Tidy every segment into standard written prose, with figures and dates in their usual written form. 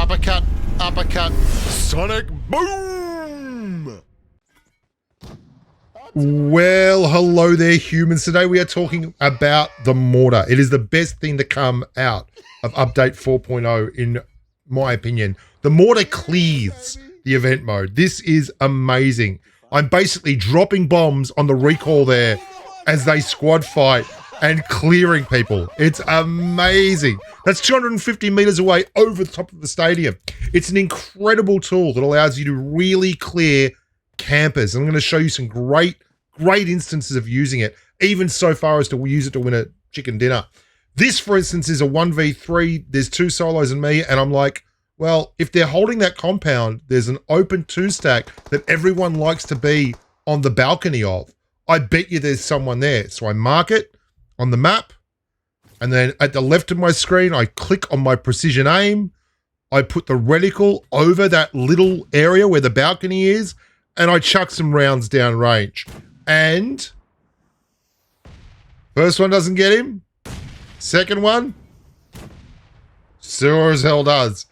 Uppercut, uppercut, sonic boom! Well, hello there, humans. Today we are talking about the mortar. It is the best thing to come out of update 4.0, in my opinion. The mortar clears the event mode. This is amazing. I'm basically dropping bombs on the recoil there as they squad fight and clearing people. It's amazing. That's 250 meters away over the top of the stadium. It's an incredible tool that allows you to really clear campers. I'm going to show you some great instances of using it, even so far as to use it to win a chicken dinner. This, for instance, is a 1v3. There's two solos and me, and I'm like, well, if they're holding that compound, there's an open two stack that everyone likes to be on the balcony of. I bet you there's someone there. So I mark it on the map, and then at the left of my screen, I click on my precision aim. I put the reticle over that little area where the balcony is, and I chuck some rounds down range. And first one doesn't get him. Second one, sure as hell does.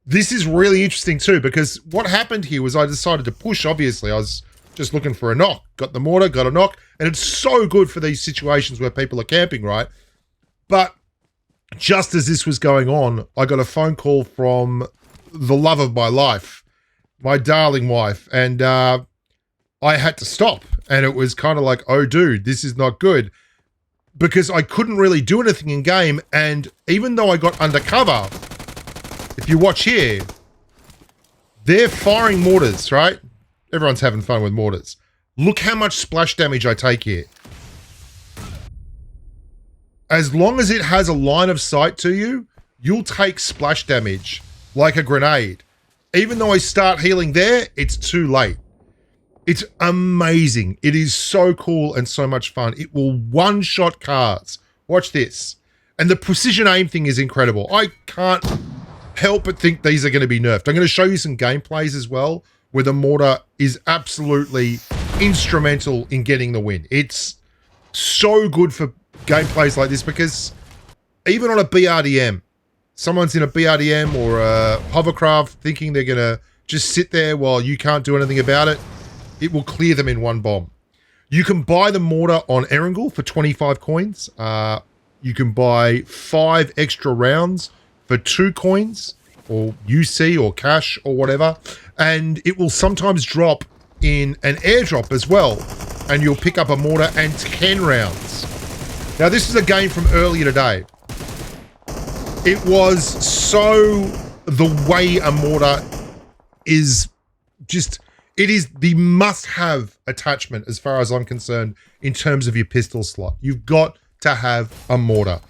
This is really interesting too, because what happened here was I decided to push, obviously. I was just looking for a knock. Got the mortar, got a knock, and it's so good for these situations where people are camping, right? But just as this was going on, I got a phone call from the love of my life, my darling wife, and I had to stop. And it was kind of like, oh, dude, this is not good, because I couldn't really do anything in game. And even though I got undercover, if you watch here, they're firing mortars, right? Everyone's having fun with mortars. Look how much splash damage I take here. As long as it has a line of sight to you, you'll take splash damage like a grenade. Even though I start healing there, it's too late. It's amazing. It is so cool and so much fun. It will one-shot cars. Watch this. And the precision aim thing is incredible. I can't help but think these are going to be nerfed. I'm going to show you some gameplays as well, where the mortar is absolutely instrumental in getting the win. It's so good for gameplays like this, because even on a BRDM, someone's in a BRDM or a hovercraft thinking they're going to just sit there while you can't do anything about it, it will clear them in one bomb. You can buy the mortar on Erangel for 25 coins. You can buy 5 extra rounds for 2 coins, or UC or cash or whatever. And it will sometimes drop in an airdrop as well. And you'll pick up a mortar and 10 rounds. Now, this is a game from earlier today. It was so the way a mortar is just... It is the must-have attachment as far as I'm concerned in terms of your pistol slot. You've got to have a mortar.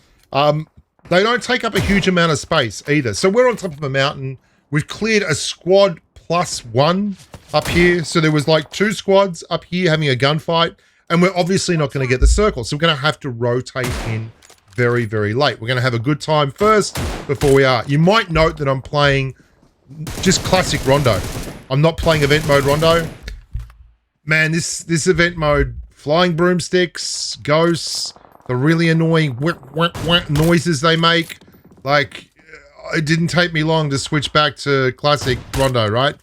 They don't take up a huge amount of space either. So we're on top of a mountain. We've cleared a squad +1 up here. So there was like 2 squads up here having a gunfight. And we're obviously not going to get the circle. So we're going to have to rotate in very, very late. We're going to have a good time first before we are. You might note that I'm playing just classic Rondo. I'm not playing event mode Rondo. Man, this event mode, flying broomsticks, ghosts, the really annoying noises they make. Like, it didn't take me long to switch back to classic Rondo, right?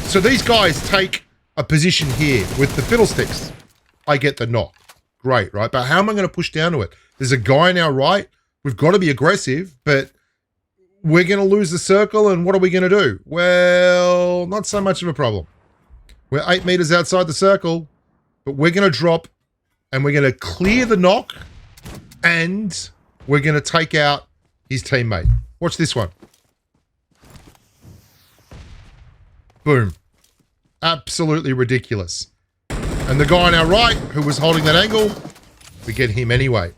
So these guys take a position here with the fiddlesticks. I get the knock. Great, right? But how am I going to push down to it? There's a guy on our right. We've got to be aggressive, but we're going to lose the circle, and what are we going to do? Well, not so much of a problem. We're 8 meters outside the circle, but we're going to drop, and we're going to clear the knock, and we're going to take out his teammate. Watch this one. Boom. Absolutely ridiculous. And the guy on our right, who was holding that angle, we get him anyway.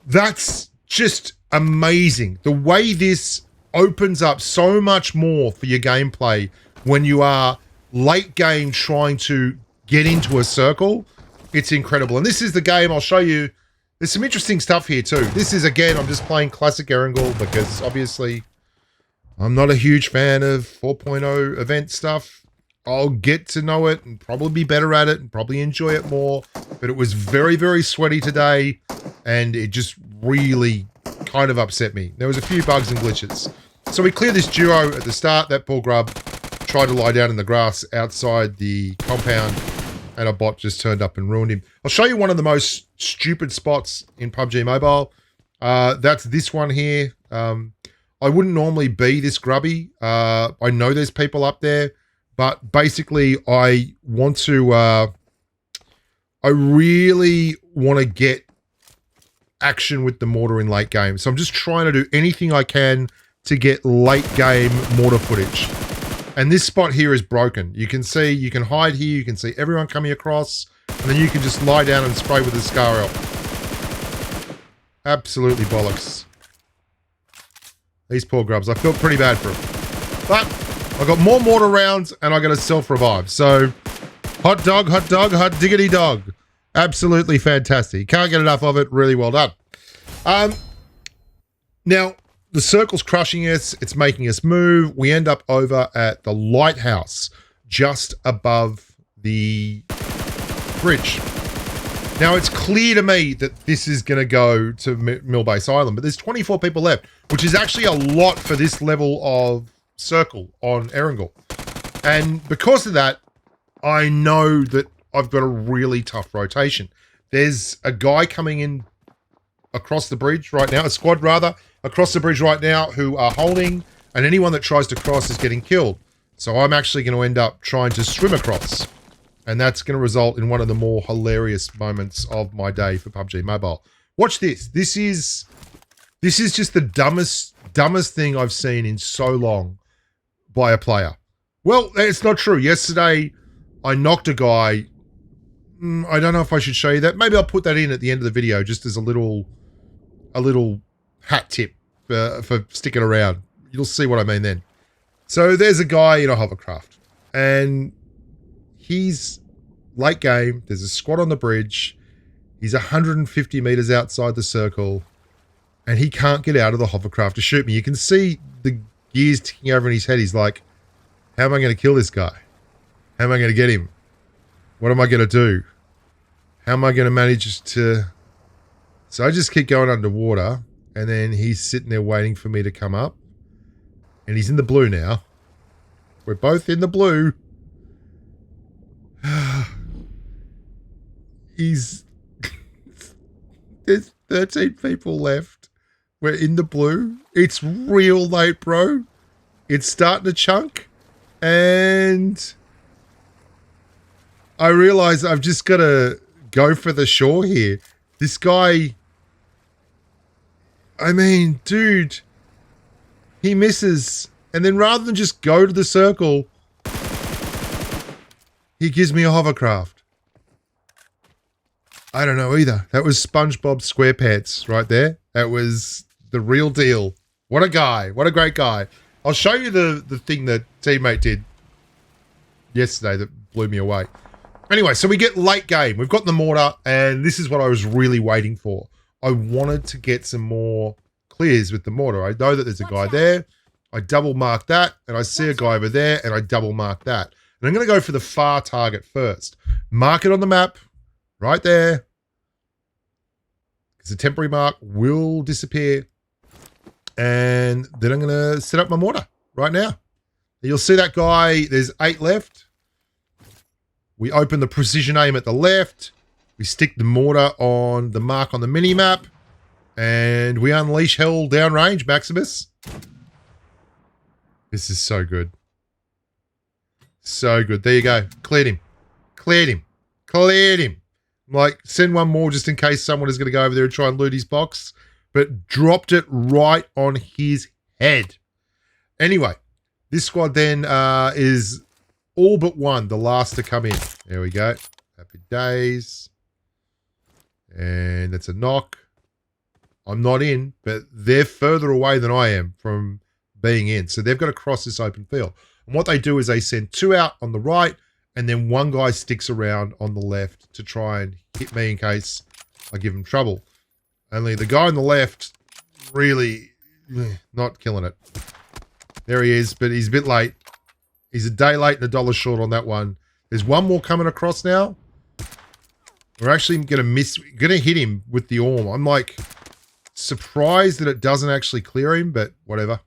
That's just amazing. The way this opens up so much more for your gameplay when you are late game trying to get into a circle. It's incredible. And this is the game I'll show you. There's some interesting stuff here too. This is, again, I'm just playing classic Erangel because obviously I'm not a huge fan of 4.0 event stuff. I'll get to know it and probably be better at it and probably enjoy it more. But it was very, very sweaty today, and it just really kind of upset me. There was a few bugs and glitches. So we clear this duo at the start. That poor grub tried to lie down in the grass outside the compound, and a bot just turned up and ruined him. I'll show you one of the most stupid spots in PUBG Mobile. That's this one here. I wouldn't normally be this grubby. I know there's people up there, but basically I want to, I really want to get action with the mortar in late game. So I'm just trying to do anything I can to get late game mortar footage. And this spot here is broken. You can see, you can hide here, you can see everyone coming across, and then you can just lie down and spray with the Scar Elf. Absolutely bollocks. These poor grubs. I felt pretty bad for them. But I got more mortar rounds and I got a self-revive. So, hot diggity dog. Absolutely fantastic. Can't get enough of it. Really well done. Now, the circle's crushing us. It's making us move. We end up over at the lighthouse just above the bridge. Now, it's clear to me that this is going to go to Millbase Island, but there's 24 people left, which is actually a lot for this level of circle on Erangel. And because of that, I know that I've got a really tough rotation. There's a guy coming in across the bridge right now, a squad rather, across the bridge right now who are holding, and anyone that tries to cross is getting killed. So I'm actually going to end up trying to swim across. And that's going to result in one of the more hilarious moments of my day for PUBG Mobile. Watch this. This is just the dumbest thing I've seen in so long by a player. Well, it's not true. Yesterday, I knocked a guy. I don't know if I should show you that. Maybe I'll put that in at the end of the video just as a little hat tip for sticking around. You'll see what I mean then. So there's a guy in a hovercraft. And he's late game. There's a squad on the bridge. He's 150 meters outside the circle. And he can't get out of the hovercraft to shoot me. You can see the gears ticking over in his head. He's like, how am I going to kill this guy? How am I going to get him? What am I going to do? How am I going to manage to... So I just keep going underwater. And then he's sitting there waiting for me to come up. And he's in the blue now. We're both in the blue. There's 13 people left. We're in the blue. It's real late, bro. It's starting to chunk. And I realize I've just got to go for the shore here. This guy, I mean, dude, he misses. And then rather than just go to the circle, he gives me a hovercraft. I don't know either. That was SpongeBob SquarePants right there. That was the real deal. What a guy. What a great guy. I'll show you the thing that teammate did yesterday that blew me away. Anyway, so we get late game. We've got the mortar, and this is what I was really waiting for. I wanted to get some more clears with the mortar. I know that there's a guy there. I double mark that, and I see a guy over there, and I double mark that. And I'm going to go for the far target first. Mark it on the map, right there. Because the temporary mark will disappear. And then I'm going to set up my mortar right now. You'll see that guy, there's 8 left. We open the precision aim at the left. We stick the mortar on the mark on the mini-map. And we unleash hell downrange, Maximus. This is so good. So good. There you go. Cleared him. Cleared him. Cleared him. Like, send one more just in case someone is going to go over there and try and loot his box. But dropped it right on his head. Anyway, this squad then is all but one, the last to come in. There we go. Happy days. And that's a knock. I'm not in, but they're further away than I am from being in. So they've got to cross this open field. And what they do is they send 2 out on the right, and then one guy sticks around on the left to try and hit me in case I give him trouble. Only the guy on the left really not killing it. There he is, but he's a bit late. He's a day late and $1 short on that one. There's one more coming across now. We're actually going to hit him with the orm. I'm like surprised that it doesn't actually clear him, but whatever.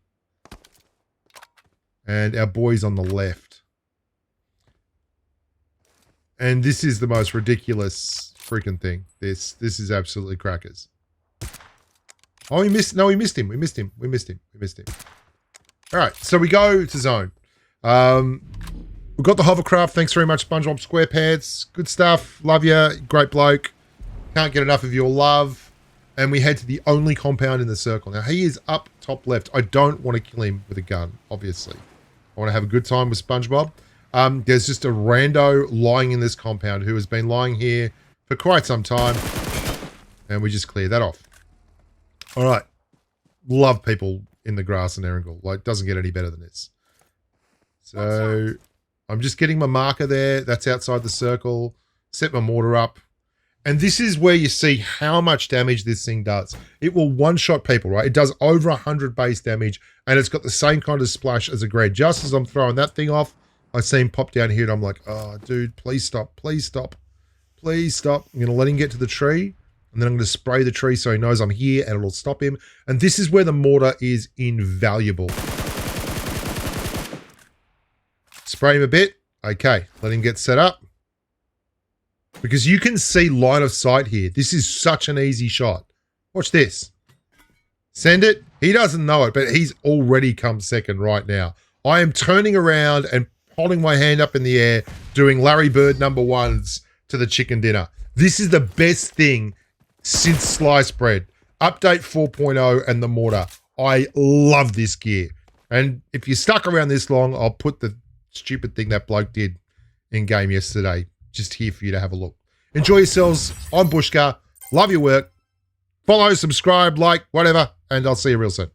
And our boys on the left. And this is the most ridiculous freaking thing. This is absolutely crackers. Oh, we missed him. We missed him. All right, so we go to zone. We've got the hovercraft. Thanks very much, SpongeBob SquarePants. Good stuff. Love you. Great bloke. Can't get enough of your love. And we head to the only compound in the circle. Now, he is up top left. I don't want to kill him with a gun, obviously. I want to have a good time with SpongeBob. There's just a rando lying in this compound who has been lying here for quite some time. And we just clear that off. All right. Love people in the grass in Erangel. Like, doesn't get any better than this. So I'm just getting my marker there. That's outside the circle. Set my mortar up. And this is where you see how much damage this thing does. It will one-shot people, right? It does over 100 base damage, and it's got the same kind of splash as a grade. Just as I'm throwing that thing off, I see him pop down here, and I'm like, oh, dude, please stop. Please stop. Please stop. I'm going to let him get to the tree, and then I'm going to spray the tree so he knows I'm here, and it'll stop him. And this is where the mortar is invaluable. Spray him a bit. Okay, let him get set up. Because you can see line of sight here. This is such an easy shot. Watch this. Send it. He doesn't know it, but he's already come second right now. I am turning around and holding my hand up in the air, doing Larry Bird #1s to the chicken dinner. This is the best thing since sliced bread. Update 4.0 and the mortar. I love this gear. And if you're stuck around this long, I'll put the stupid thing that bloke did in game yesterday just here for you to have a look. Enjoy yourselves. I'm Bushka. Love your work. Follow, subscribe, like, whatever, and I'll see you real soon.